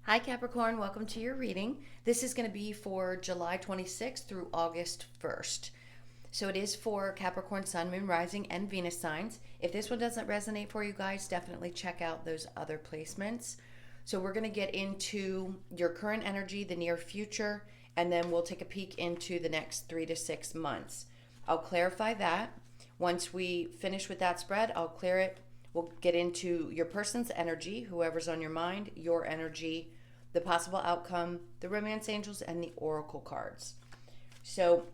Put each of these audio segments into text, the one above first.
Hi Capricorn, welcome to your reading. This is going to be for July 26th through August 1st. So it is for Capricorn, Sun, Moon, Rising, and Venus signs. If this one doesn't resonate for you guys, definitely check out those other placements. So we're going to get into your current energy, the near future, and then we'll take a peek into the next 3 to 6 months. I'll clarify that. Once we finish with that spread, I'll clear it. We'll get into your person's energy, whoever's on your mind, your energy, the possible outcome, the romance angels, and the oracle cards. So,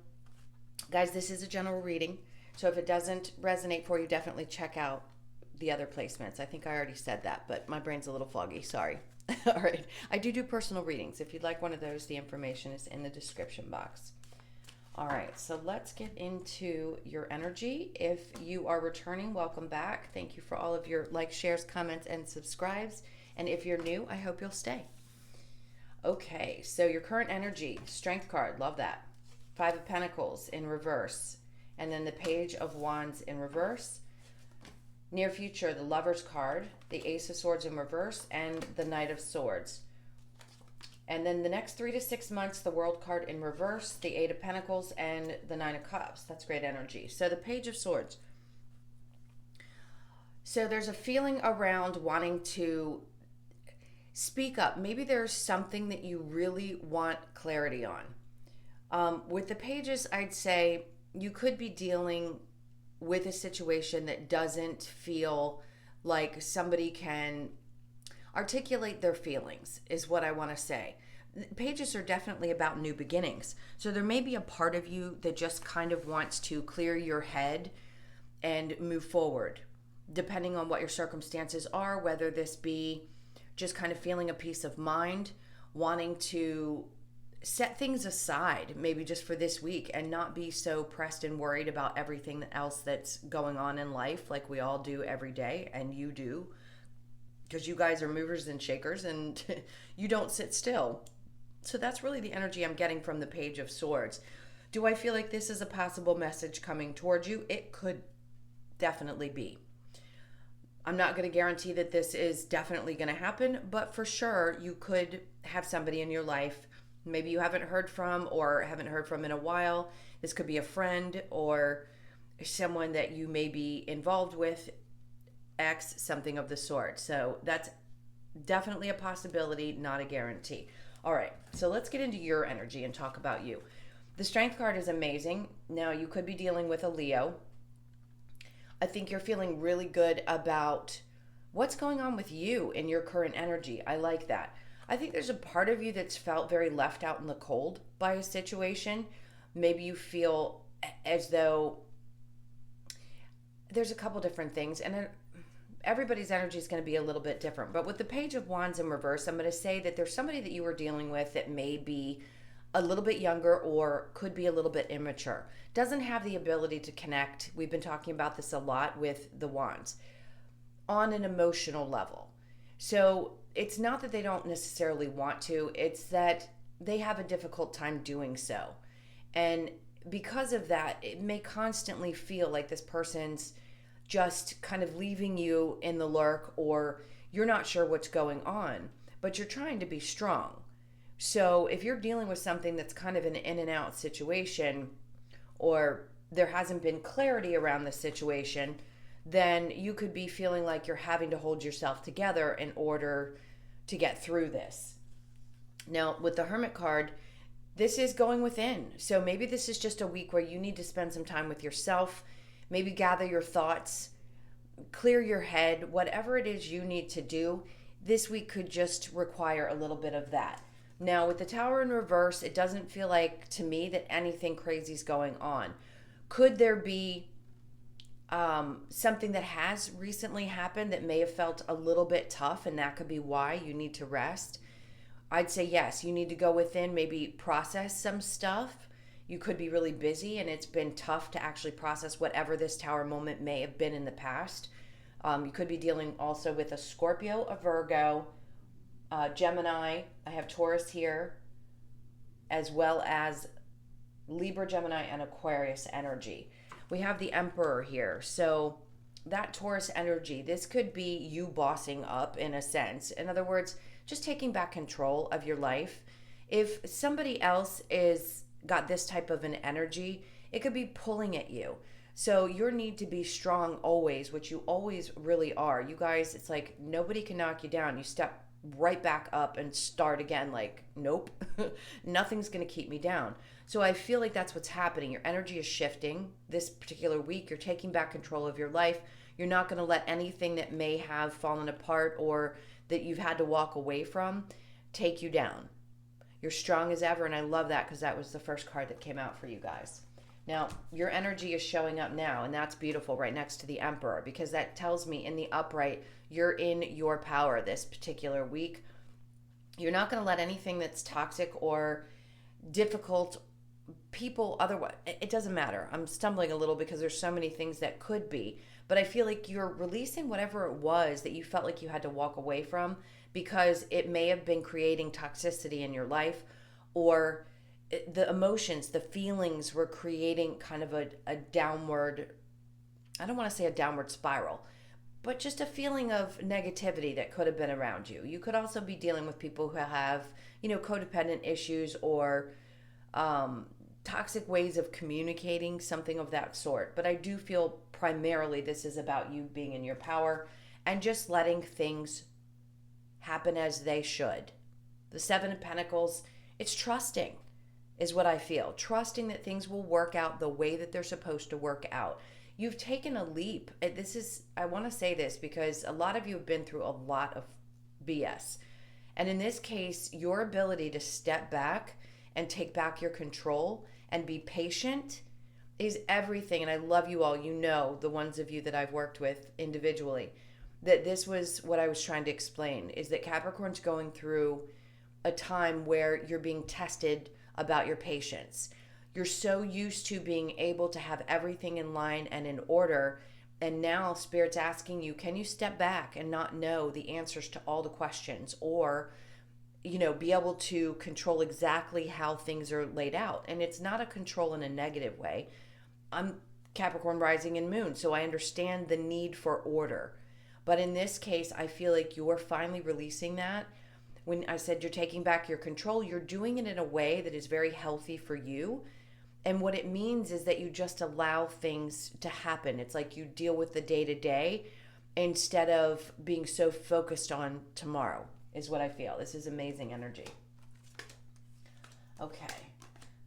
guys, this is a general reading. So if it doesn't resonate for you, definitely check out the other placements. I think I already said that, but my brain's a little foggy. Sorry. All right. I do personal readings. If you'd like one of those, the information is in the description box. All right, so let's get into your energy. If you are returning, welcome back. Thank you for all of your likes, shares, comments, and subscribes. And if you're new, I hope you'll stay. Okay, so your current energy, Strength card, love that. Five of Pentacles in reverse. And then the Page of Wands in reverse. Near future, the Lover's card, the Ace of Swords in reverse, and the Knight of Swords. And then the next 3 to 6 months, the World card in reverse, the Eight of Pentacles, and the Nine of Cups. That's great energy. So the Page of Swords. So there's a feeling around wanting to speak up. Maybe there's something that you really want clarity on. With the pages, I'd say you could be dealing with a situation that doesn't feel like somebody can articulate their feelings, is what I want to say. Pages are definitely about new beginnings. So there may be a part of you that just kind of wants to clear your head and move forward, depending on what your circumstances are, whether this be just kind of feeling a peace of mind, wanting to set things aside, maybe just for this week, and not be so pressed and worried about everything else that's going on in life, like we all do every day, and you do, because you guys are movers and shakers and you don't sit still. So that's really the energy I'm getting from the Page of Swords. Do I feel like this is a possible message coming towards you? It could definitely be. I'm not going to guarantee that this is definitely going to happen, but for sure you could have somebody in your life maybe you haven't heard from or haven't heard from in a while. This could be a friend or someone that you may be involved with, X, something of the sort. So that's definitely a possibility, not a guarantee. All right, so let's get into your energy and talk about you. The Strength card is amazing. Now, you could be dealing with a Leo. I think you're feeling really good about what's going on with you in your current energy. I like that. I think there's a part of you that's felt very left out in the cold by a situation. Maybe you feel as though there's a couple different things, and everybody's energy is going to be a little bit different. But with the Page of Wands in reverse, I'm going to say that there's somebody that you were dealing with that may be a little bit younger or could be a little bit immature. Doesn't have the ability to connect. We've been talking about this a lot with the Wands on an emotional level. So it's not that they don't necessarily want to, it's that they have a difficult time doing so. And because of that, it may constantly feel like this person's just kind of leaving you in the lurk, or you're not sure what's going on, but you're trying to be strong. So if you're dealing with something that's kind of an in and out situation, or there hasn't been clarity around the situation, then you could be feeling like you're having to hold yourself together in order to get through this. Now, with the Hermit card, this is going within. So maybe this is just a week where you need to spend some time with yourself, maybe gather your thoughts, clear your head, whatever it is you need to do. This week could just require a little bit of that. Now, with the Tower in reverse, it doesn't feel like to me that anything crazy is going on. Could there be something that has recently happened that may have felt a little bit tough, and that could be why you need to rest? I'd say yes, you need to go within, maybe process some stuff. You could be really busy and it's been tough to actually process whatever this Tower moment may have been in the past. You could be dealing also with a Scorpio, a Virgo, Gemini. I have Taurus here, as well as Libra, Gemini, and Aquarius energy. We have the Emperor here. So that Taurus energy, this could be you bossing up in a sense. In other words, just taking back control of your life. If somebody else is got this type of an energy, it could be pulling at you. So your need to be strong always, which you always really are. You guys, it's like nobody can knock you down. You step right back up and start again like, nope. Nothing's going to keep me down. So I feel like that's what's happening. Your energy is shifting this particular week. You're taking back control of your life. You're not going to let anything that may have fallen apart or that you've had to walk away from take you down. You're strong as ever, and I love that because that was the first card that came out for you guys. Now, your energy is showing up now, and that's beautiful right next to the Emperor, because that tells me in the upright, you're in your power this particular week. You're not going to let anything that's toxic or difficult people, otherwise, it doesn't matter. I'm stumbling a little because there's so many things that could be, but I feel like you're releasing whatever it was that you felt like you had to walk away from because it may have been creating toxicity in your life, or the emotions, the feelings were creating kind of a downward, I don't want to say a downward spiral, but just a feeling of negativity that could have been around you. You could also be dealing with people who have, codependent issues or toxic ways of communicating, something of that sort. But I do feel primarily this is about you being in your power and just letting things happen as they should. The Seven of Pentacles, it's trusting is what I feel. Trusting that things will work out the way that they're supposed to work out. You've taken a leap. I want to say this because a lot of you have been through a lot of BS. And in this case, your ability to step back and take back your control and be patient is everything. And I love you all. You know, the ones of you that I've worked with individually, that this was what I was trying to explain, is that Capricorn's going through a time where you're being tested about your patience. You're so used to being able to have everything in line and in order. And now Spirit's asking you, can you step back and not know the answers to all the questions, or, be able to control exactly how things are laid out? And it's not a control in a negative way. I'm Capricorn rising and moon, so I understand the need for order. But in this case, I feel like you're finally releasing that. When I said you're taking back your control, you're doing it in a way that is very healthy for you. And what it means is that you just allow things to happen. It's like you deal with the day to day instead of being so focused on tomorrow, is what I feel. This is amazing energy. Okay,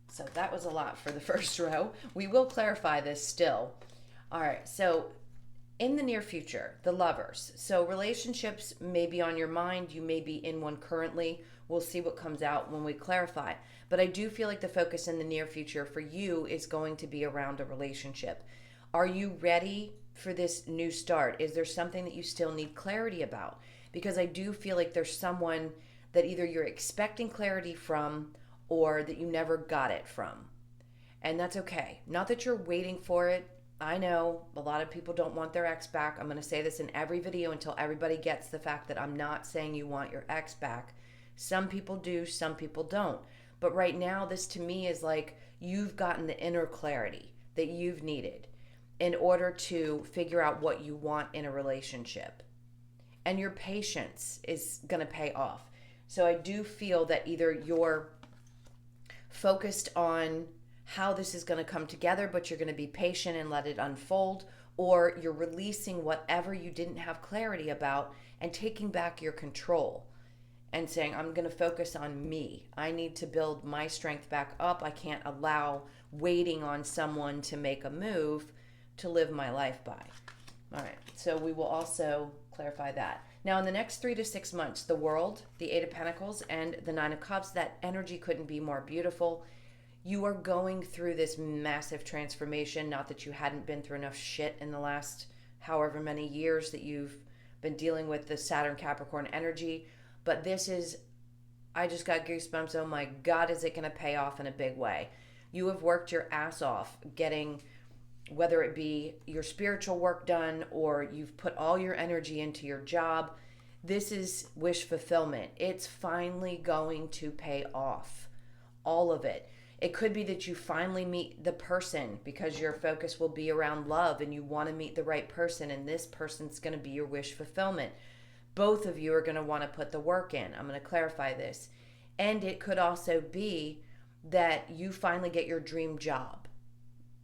so that was a lot for the first row. We will clarify this still. All right, so in the near future, the Lovers. So relationships may be on your mind. You may be in one currently. We'll see what comes out when we clarify. But I do feel like the focus in the near future for you is going to be around a relationship. Are you ready for this new start? Is there something that you still need clarity about? Because I do feel like there's someone that either you're expecting clarity from or that you never got it from. And that's okay. Not that you're waiting for it. I know a lot of people don't want their ex back. I'm going to say this in every video until everybody gets the fact that I'm not saying you want your ex back. Some people do, some people don't. But right now, this to me is like you've gotten the inner clarity that you've needed in order to figure out what you want in a relationship. And your patience is going to pay off. So I do feel that either you're focused on how this is going to come together, but you're going to be patient and let it unfold, or you're releasing whatever you didn't have clarity about and taking back your control and saying, I'm going to focus on me. I need to build my strength back up. I can't allow waiting on someone to make a move to live my life by. All right, so we will also clarify that. Now, in the next 3 to 6 months, the World, the Eight of Pentacles, and the Nine of Cups, that energy couldn't be more beautiful. You are going through this massive transformation. Not that you hadn't been through enough shit in the last however many years that you've been dealing with the Saturn Capricorn energy. But this is, I just got goosebumps. Oh my God, is it going to pay off in a big way? You have worked your ass off getting, whether it be your spiritual work done or you've put all your energy into your job. This is wish fulfillment. It's finally going to pay off. All of it. It could be that you finally meet the person because your focus will be around love and you want to meet the right person, and this person's going to be your wish fulfillment. Both of you are going to want to put the work in. I'm going to clarify this. And it could also be that you finally get your dream job.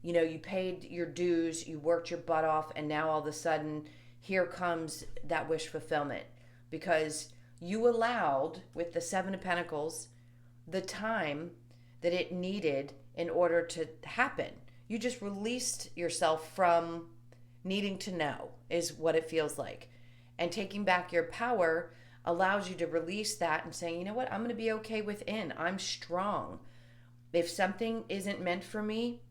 You know, you paid your dues, you worked your butt off, and now all of a sudden, here comes that wish fulfillment. Because you allowed, with the Seven of Pentacles, the time that it needed in order to happen. You just released yourself from needing to know, is what it feels like. And taking back your power allows you to release that and saying, you know what, I'm going to be okay within. I'm strong. If something isn't meant for me,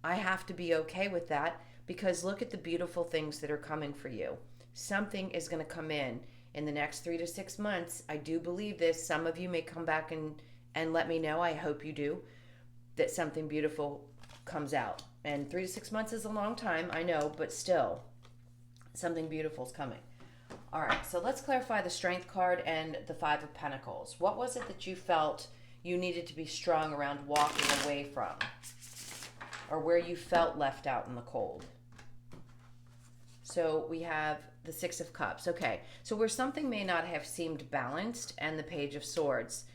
I have to be okay with that, because look at the beautiful things that are coming for you. Something is going to come in the next 3 to 6 months. I do believe this. Some of you may come back and let me know. I hope you do, that something beautiful comes out. And 3 to 6 months is a long time, I know, but still, something beautiful is coming. All right, so let's clarify the Strength card and the Five of Pentacles. What was it that you felt you needed to be strong around walking away from? Or where you felt left out in the cold? So we have the Six of Cups. Okay, so where something may not have seemed balanced, and the Page of Swords.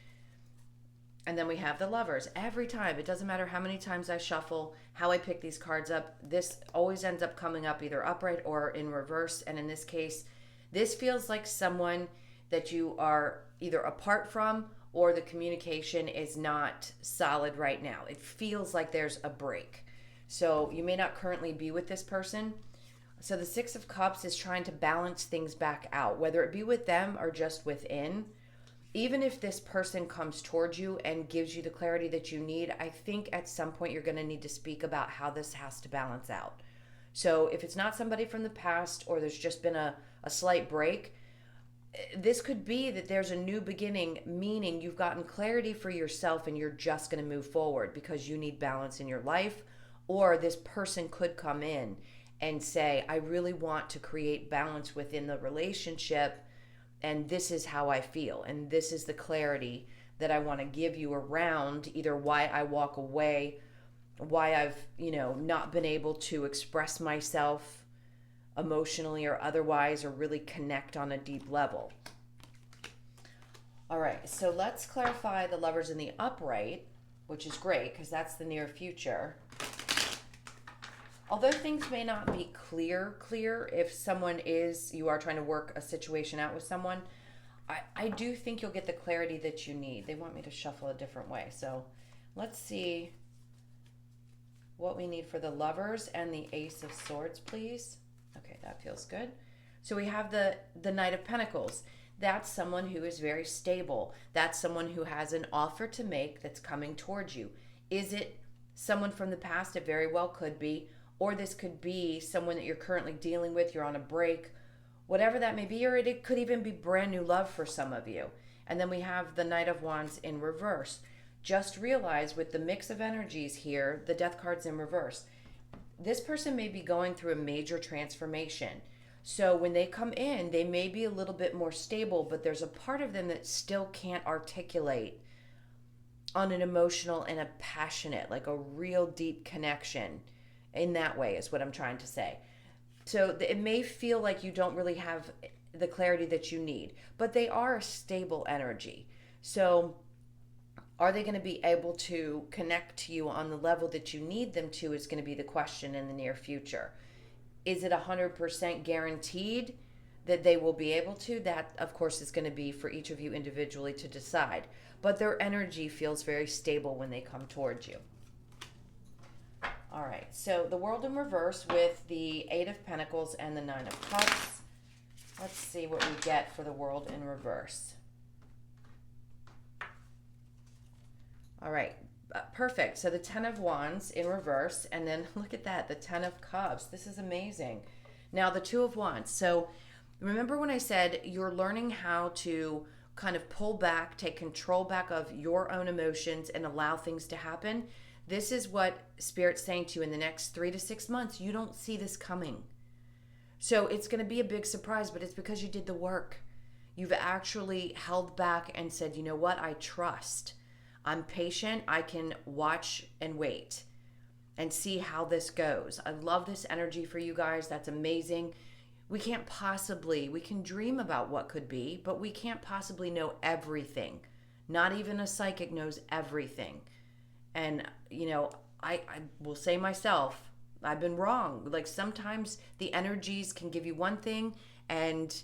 And then we have the Lovers. Every time, it doesn't matter how many times I shuffle, how I pick these cards up, this always ends up coming up either upright or in reverse. And in this case, this feels like someone that you are either apart from, or the communication is not solid right now. It feels like there's a break. So you may not currently be with this person. So the Six of Cups is trying to balance things back out, whether it be with them or just within. Even if this person comes towards you and gives you the clarity that you need, I think at some point you're going to need to speak about how this has to balance out. So if it's not somebody from the past, or there's just been a slight break, this could be that there's a new beginning, meaning you've gotten clarity for yourself and you're just going to move forward because you need balance in your life. Or this person could come in and say, I really want to create balance within the relationship, and this is how I feel, and this is the clarity that I want to give you around either why I walk away, why I've, not been able to express myself emotionally or otherwise, or really connect on a deep level. All right, so let's clarify the Lovers in the upright, which is great because that's the near future. Although things may not be clear if you are trying to work a situation out with someone, I do think you'll get the clarity that you need. They want me to shuffle a different way. So let's see what we need for the Lovers and the Ace of Swords, please. Okay, that feels good. So we have the Knight of Pentacles. That's someone who is very stable. That's someone who has an offer to make that's coming towards you. Is it someone from the past? It very well could be. Or this could be someone that you're currently dealing with, you're on a break, whatever that may be, or it could even be brand new love for some of you. And then we have the Knight of Wands in reverse. Just realize with the mix of energies here, the Death card's in reverse, this person may be going through a major transformation. So when they come in, they may be a little bit more stable, but there's a part of them that still can't articulate on an emotional and a passionate, like a real deep connection. In that way is what I'm trying to say. So it may feel like you don't really have the clarity that you need, but they are a stable energy. So are they going to be able to connect to you on the level that you need them to is going to be the question in the near future. Is it 100% guaranteed that they will be able to? That, of course, is going to be for each of you individually to decide. But their energy feels very stable when they come towards you. All right, so the World in reverse with the Eight of Pentacles and the Nine of Cups. Let's see what we get for the World in reverse. All right, perfect. So the Ten of Wands in reverse, and then look at that, the Ten of Cups. This is amazing. Now the Two of Wands. So remember when I said you're learning how to kind of pull back, take control back of your own emotions and allow things to happen? This is what Spirit's saying to you in the next 3 to 6 months. You don't see this coming. So it's going to be a big surprise, but it's because you did the work. You've actually held back and said, you know what? I trust. I'm patient. I can watch and wait and see how this goes. I love this energy for you guys. That's amazing. We can dream about what could be, but we can't possibly know everything. Not even a psychic knows everything. And, I will say myself, I've been wrong. Like sometimes the energies can give you one thing and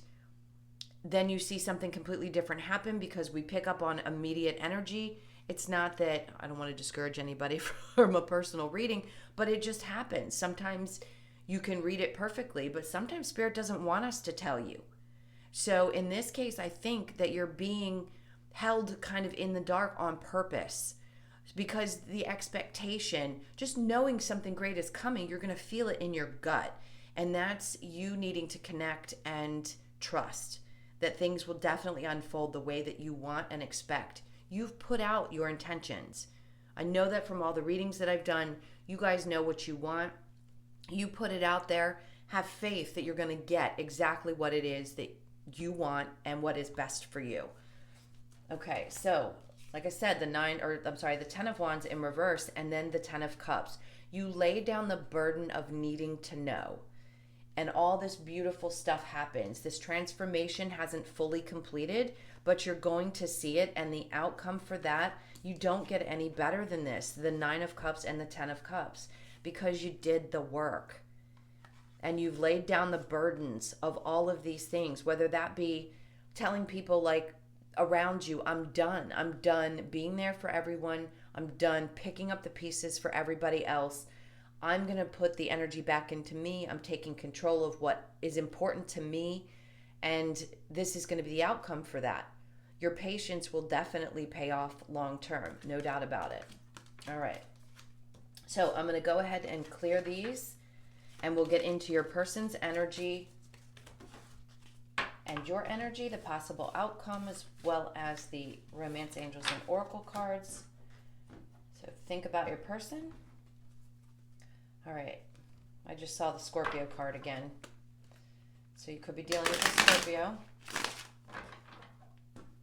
then you see something completely different happen because we pick up on immediate energy. It's not that I don't want to discourage anybody from a personal reading, but it just happens. Sometimes you can read it perfectly, but sometimes Spirit doesn't want us to tell you. So in this case, I think that you're being held kind of in the dark on purpose because the expectation, just knowing something great is coming, you're going to feel it in your gut. And that's you needing to connect and trust that things will definitely unfold the way that you want and expect. You've put out your intentions. I know that from all the readings that I've done, you guys know what you want. You put it out there. Have faith that you're going to get exactly what it is that you want and what is best for you. Okay, so like I said, the 10 of Wands in reverse and then the 10 of Cups. You lay down the burden of needing to know. And all this beautiful stuff happens. This transformation hasn't fully completed, but you're going to see it. And the outcome for that, you don't get any better than this, the 9 of Cups and the 10 of Cups, because you did the work. And you've laid down the burdens of all of these things, whether that be telling people like around you, I'm done. I'm done being there for everyone. I'm done picking up the pieces for everybody else. I'm going to put the energy back into me. I'm taking control of what is important to me. And this is going to be the outcome for that. Your patience will definitely pay off long term. No doubt about it. All right. So I'm going to go ahead and clear these. And we'll get into your person's energy and your energy, the possible outcome, as well as the Romance Angels and Oracle cards. So think about your person. All right, I just saw the Scorpio card again. So you could be dealing with a Scorpio.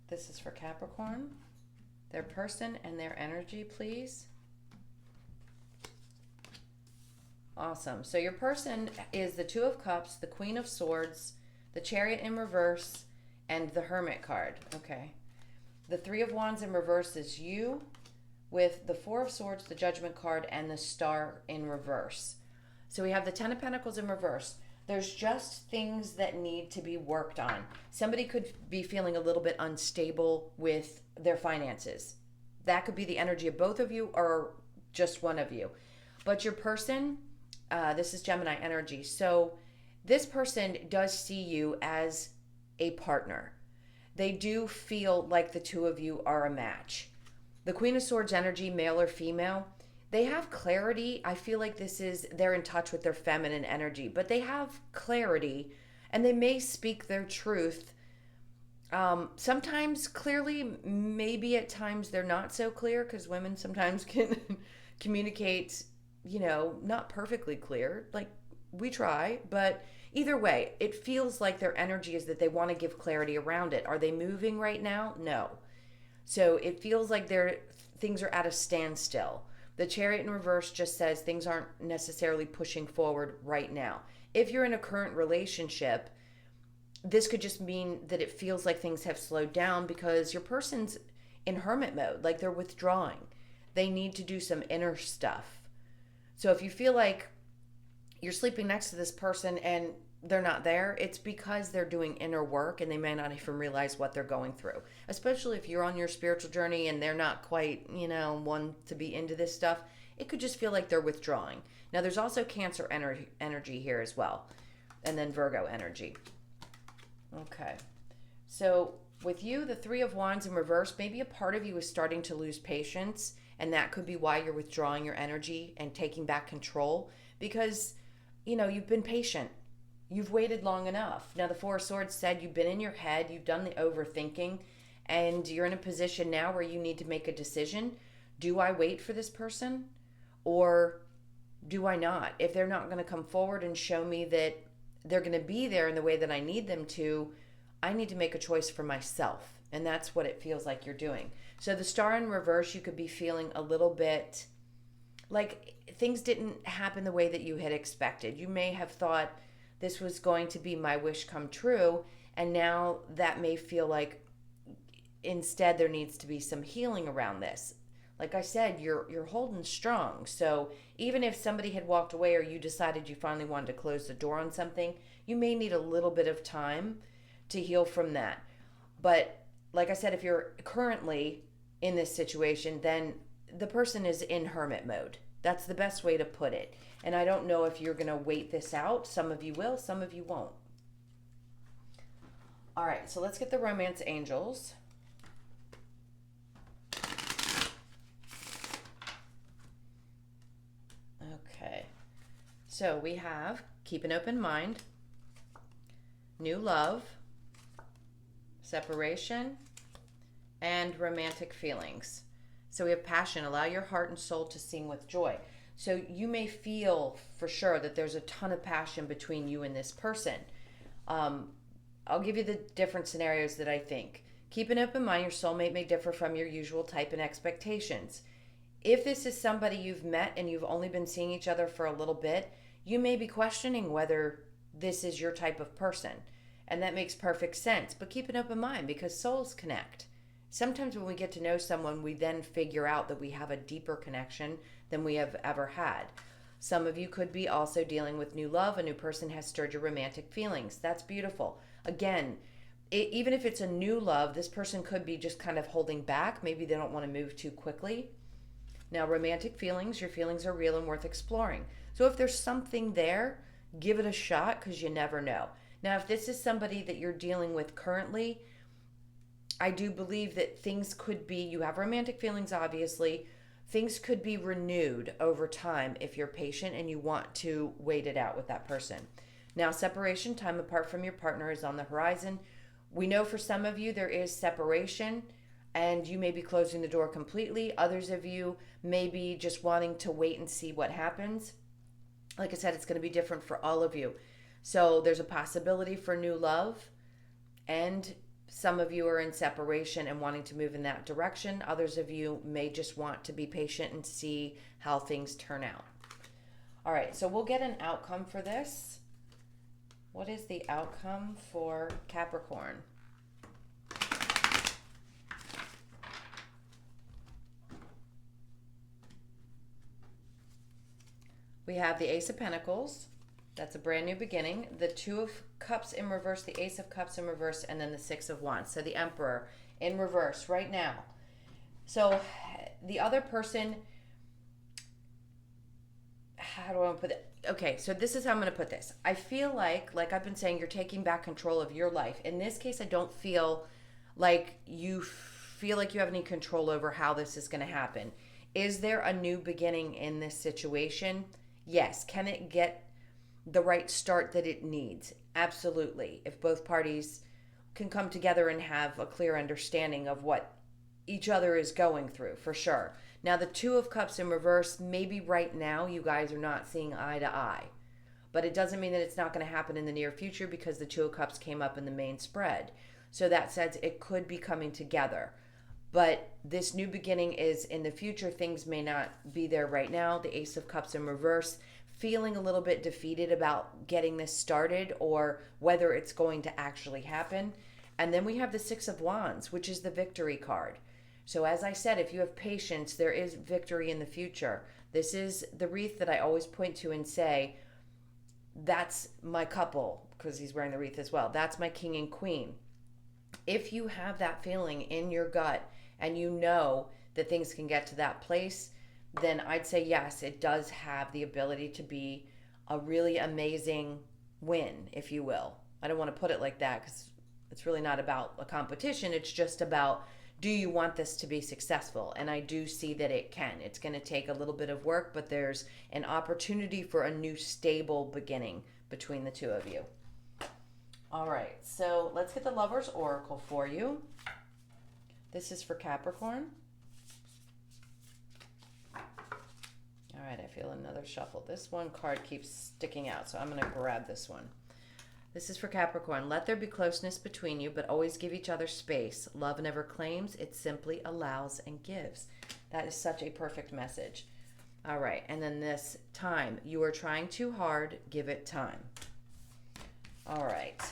This is for Capricorn. Their person and their energy, please. Awesome. So your person is the 2 of Cups, the Queen of Swords, the Chariot in reverse, and the Hermit card. Okay. The 3 of Wands in reverse is you, with the 4 of Swords, the Judgment card, and the Star in reverse. So we have the 10 of Pentacles in reverse. There's just things that need to be worked on. Somebody could be feeling a little bit unstable with their finances. That could be the energy of both of you or just one of you. But your person, this is Gemini energy. So this person does see you as a partner. They do feel like the two of you are a match. The Queen of Swords energy, male or female, they have clarity. I feel like they're in touch with their feminine energy, but they have clarity and they may speak their truth. Sometimes clearly, maybe at times they're not so clear because women sometimes can communicate, not perfectly clear. Like we try, but either way, it feels like their energy is that they want to give clarity around it. Are they moving right now? No. So it feels like things are at a standstill. The Chariot in reverse just says things aren't necessarily pushing forward right now. If you're in a current relationship, this could just mean that it feels like things have slowed down because your person's in hermit mode, like they're withdrawing. They need to do some inner stuff. So if you feel like you're sleeping next to this person and they're not there, it's because they're doing inner work and they may not even realize what they're going through. Especially if you're on your spiritual journey and they're not quite, one to be into this stuff. It could just feel like they're withdrawing. Now there's also Cancer energy here as well. And then Virgo energy. Okay. So with you, the 3 of Wands in reverse, maybe a part of you is starting to lose patience. And that could be why you're withdrawing your energy and taking back control. Because, you've been patient. You've waited long enough. Now, the 4 of Swords said you've been in your head, you've done the overthinking, and you're in a position now where you need to make a decision. Do I wait for this person or do I not? If they're not going to come forward and show me that they're going to be there in the way that I need them to, I need to make a choice for myself. And that's what it feels like you're doing. So the star in reverse, you could be feeling a little bit like things didn't happen the way that you had expected. You may have thought this was going to be my wish come true, and now that may feel like instead there needs to be some healing around this. Like I said, you're holding strong. So even if somebody had walked away or you decided you finally wanted to close the door on something, you may need a little bit of time to heal from that. But like I said, if you're currently in this situation, then the person is in hermit mode. That's the best way to put it. And I don't know if you're going to wait this out. Some of you will, some of you won't. All right, so let's get the romance angels. Okay, so we have keep an open mind, new love, separation, and romantic feelings. So we have passion, allow your heart and soul to sing with joy. So you may feel for sure that there's a ton of passion between you and this person. I'll give you the different scenarios that I think. Keep an open mind, your soulmate may differ from your usual type and expectations. If this is somebody you've met and you've only been seeing each other for a little bit, you may be questioning whether this is your type of person. And that makes perfect sense. But keep an open mind because souls connect. Sometimes when we get to know someone, we then figure out that we have a deeper connection than we have ever had. Some of you could be also dealing with new love. A new person has stirred your romantic feelings. That's beautiful. Again, even if it's a new love, this person could be just kind of holding back. Maybe they don't want to move too quickly. Now, romantic feelings, your feelings are real and worth exploring. So if there's something there, give it a shot because you never know. Now, if this is somebody that you're dealing with currently, I do believe that things could be, you have romantic feelings, obviously. Things could be renewed over time if you're patient and you want to wait it out with that person. Now, separation, time apart from your partner is on the horizon. We know for some of you there is separation and you may be closing the door completely. Others of you may be just wanting to wait and see what happens. Like I said, it's going to be different for all of you. So there's a possibility for new love, and some of you are in separation and wanting to move in that direction. Others of you may just want to be patient and see how things turn out. All right, so we'll get an outcome for this. What is the outcome for Capricorn? We have the Ace of Pentacles. That's a brand new beginning. The Two of Cups in reverse, the Ace of Cups in reverse, and then the Six of Wands. So the Emperor in reverse right now. So the other person, how do I want to put it? Okay, so this is how I'm going to put this. I feel like I've been saying, you're taking back control of your life. In this case, I don't feel like you have any control over how this is going to happen. Is there a new beginning in this situation? Yes. Can it get the right start that it needs? Absolutely. If both parties can come together and have a clear understanding of what each other is going through, for sure. Now, the Two of Cups in reverse, maybe right now you guys are not seeing eye to eye. But it doesn't mean that it's not going to happen in the near future because the Two of Cups came up in the main spread. So that says it could be coming together. But this new beginning is in the future. Things may not be there right now. The Ace of Cups in reverse, feeling a little bit defeated about getting this started or whether it's going to actually happen. And then we have the Six of Wands, which is the victory card. So as I said, if you have patience, there is victory in the future. This is the wreath that I always point to and say, that's my couple, because he's wearing the wreath as well. That's my king and queen. If you have that feeling in your gut and you know that things can get to that place, then I'd say yes, it does have the ability to be a really amazing win, if you will. I don't want to put it like that because it's really not about a competition. It's just about, do you want this to be successful? And I do see that it can. It's going to take a little bit of work, but there's an opportunity for a new stable beginning between the two of you. All right, so let's get the Lover's Oracle for you. This is for Capricorn. All right, I feel another shuffle. This one card keeps sticking out, so I'm going to grab this one. This is for Capricorn. Let there be closeness between you, but always give each other space. Love never claims, it simply allows and gives. That is such a perfect message. All right, and then this time. You are trying too hard, give it time. All right.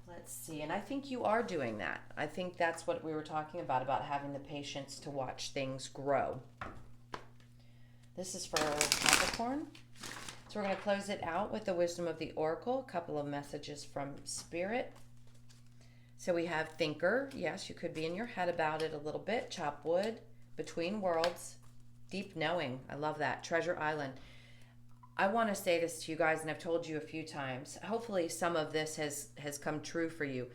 Let's see, and I think you are doing that. I think that's what we were talking about having the patience to watch things grow. This is for Capricorn. So we're going to close it out with the wisdom of the oracle, a couple of messages from Spirit. So we have thinker. Yes, you could be in your head about it a little bit. Chop wood, between worlds, deep knowing. I love that. Treasure Island. I want to say this to you guys, and I've told you a few times. Hopefully some of this has come true for you.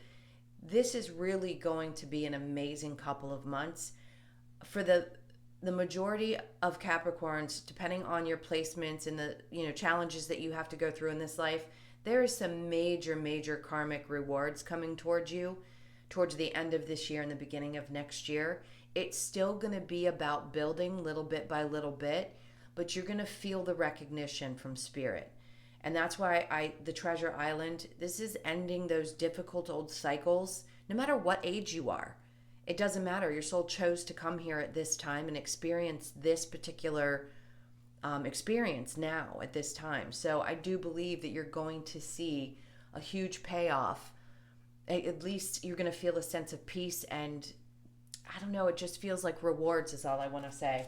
This is really going to be an amazing couple of months. For the majority of Capricorns, depending on your placements and the challenges that you have to go through in this life, there is some major karmic rewards coming towards you towards the end of this year and the beginning of next year. It's still going to be about building little bit by little bit, but you're going to feel the recognition from Spirit. And that's why the Treasure Island, this is ending those difficult old cycles, no matter what age you are. It doesn't matter. Your soul chose to come here at this time and experience this particular experience now at this time. So I do believe that you're going to see a huge payoff. At least you're going to feel a sense of peace, and I don't know, it just feels like rewards is all I want to say.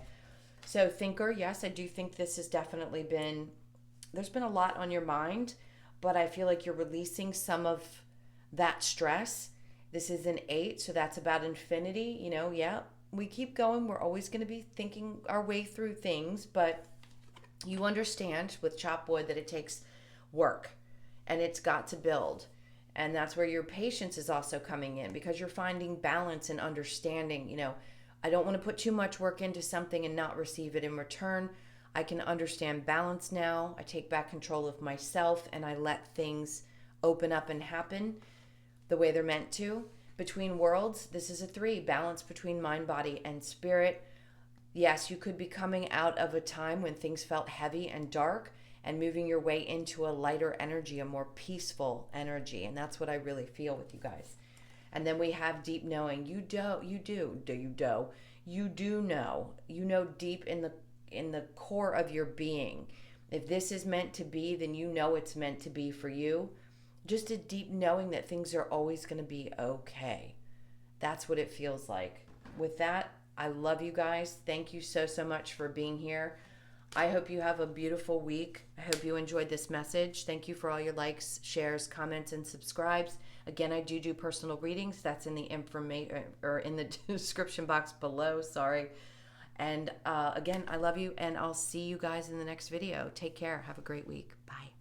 So thinker, yes, I do think this has definitely there's been a lot on your mind, but I feel like you're releasing some of that stress. This is an 8, so that's about infinity. Yeah, we keep going. We're always going to be thinking our way through things, but you understand with chop wood that it takes work and it's got to build. And that's where your patience is also coming in, because you're finding balance and understanding. I don't want to put too much work into something and not receive it in return. I can understand balance now. I take back control of myself and I let things open up and happen the way they're meant to. Between worlds, this is a 3, balance between mind, body, and spirit. Yes, you could be coming out of a time when things felt heavy and dark and moving your way into a lighter energy, a more peaceful energy. And that's what I really feel with you guys. And then we have deep knowing. You do know deep in the core of your being. If this is meant to be, then you know it's meant to be for you. Just a deep knowing that things are always going to be okay. That's what it feels like. With that, I love you guys. Thank you so much for being here. I hope you have a beautiful week. I hope you enjoyed this message. Thank you for all your likes, shares, comments, and subscribes. Again, I do personal readings. That's in the information or in the description box below. Sorry. And again, I love you, and I'll see you guys in the next video. Take care. Have a great week. Bye.